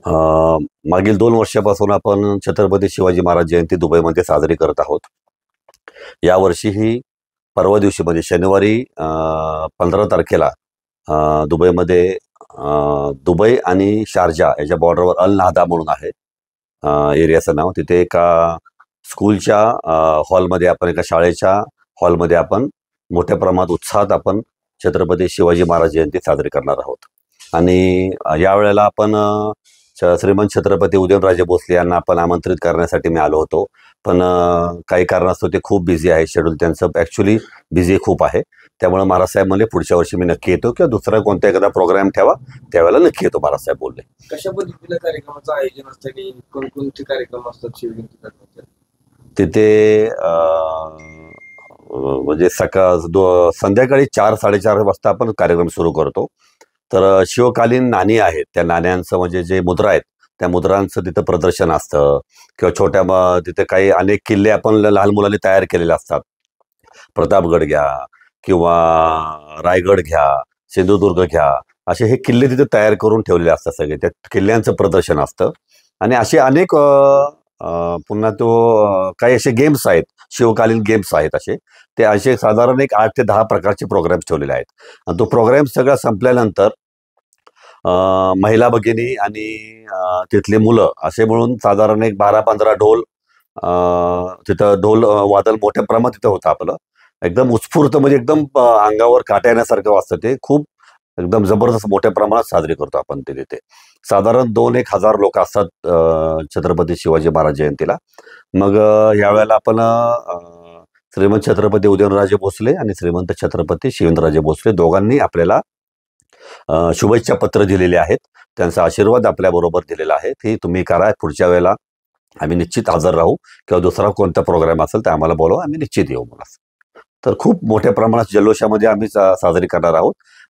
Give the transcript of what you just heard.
अ, मागील 2 वर्षापासून आपण छत्रपती शिवाजी महाराज जयंती दुबईमध्ये साजरी करत आहोत. यावर्षीही परवा दिवशी म्हणजे शनिवारी 15 तारखेला दुबईमध्ये दुबई आणि शारजा याच्या बॉर्डरवर अल नाहदा म्हणून आहे एरियाचं नाव. तिथे एका स्कूलच्या हॉलमध्ये आपण एका शाळेच्या हॉलमध्ये आपण मोठ्या प्रमाणात उत्साहात आपण छत्रपती शिवाजी महाराज जयंती साजरी करणार आहोत. आणि यावेळेला आपण श्रीमंत छत्रपती उदयनराजे भोसले यांना आपण आमंत्रित करण्यासाठी मी आलो होतो. पण काही कारणास्तव ते खूप बिझी आहे. शेड्यूल त्यांचं ॲक्च्युअली बिझी खूप आहे. त्यामुळे महाराज साहेब म्हणले पुढच्या वर्षी मी नक्की येतो किंवा दुसरा कोणता एखादा प्रोग्राम ठेवा, त्यावेळेला नक्की येतो महाराज साहेब बोलले. कशा पद्धतीनं कार्यक्रमाचं आयोजन असतं आणि कोणकोणते कार्यक्रम असतात शिवजयंती दरम्यान? तिथे म्हणजे संध्याकाळी 4-4:30 वाजता आपण कार्यक्रम सुरू करतो. तर शिवकालीन नाणी आहेत, त्या नाण्यांचं म्हणजे जे मुद्रा आहेत, त्या मुद्रांचं तिथं प्रदर्शन असतं किंवा तिथे काही अनेक किल्ले आपण लहान मुलांनी तयार केलेले असतात. प्रतापगड घ्या किंवा रायगड घ्या, सिंधुदुर्ग घ्या, असे हे किल्ले तिथे तयार करून ठेवलेले असतात सगळे. त्या किल्ल्यांचं प्रदर्शन असतं आणि असे अनेक पुन्हा काही असे गेम्स आहेत, शिवकालीन गेम्स आहेत असे. ते असे साधारण एक 8 ते 10 प्रकारचे प्रोग्राम्स ठेवलेले आहेत. आणि तो प्रोग्राम सगळा संपल्यानंतर महिला भगिनी आणि तिथली मुलं असे मिळून साधारण एक 12-15 ढोल, तिथं ढोल वादन मोठ्या प्रमाणात तिथं होतं आपलं. एकदम उत्स्फूर्त म्हणजे एकदम अंगावर काटा येण्यासारखं वाजतं ते. खूप एकदम जबरदस्त मोठ्या प्रमाणात साजरी करतो आपण ते तिथे. साधारण 2-1 हजार लोक असतात छत्रपती शिवाजी महाराज जयंतीला. मग यावेळेला आपण श्रीमंत छत्रपती उदयनराजे भोसले आणि श्रीमंत छत्रपती शिवेंद्रराजे भोसले दोघांनी आपल्याला शुभेच्छा पत्र दिलेले आहेत. त्यांचा आशीर्वाद आपल्याबरोबर दिलेला आहे की तुम्ही करा, पुढच्या वेळेला आम्ही निश्चित हजर राहू किंवा दुसरा कोणता प्रोग्राम असेल तर आम्हाला बोलवा, आम्ही निश्चित येऊ म्हणून. तर खूप मोठ्या प्रमाणात जल्लोषामध्ये आम्ही साजरी करणार आहोत.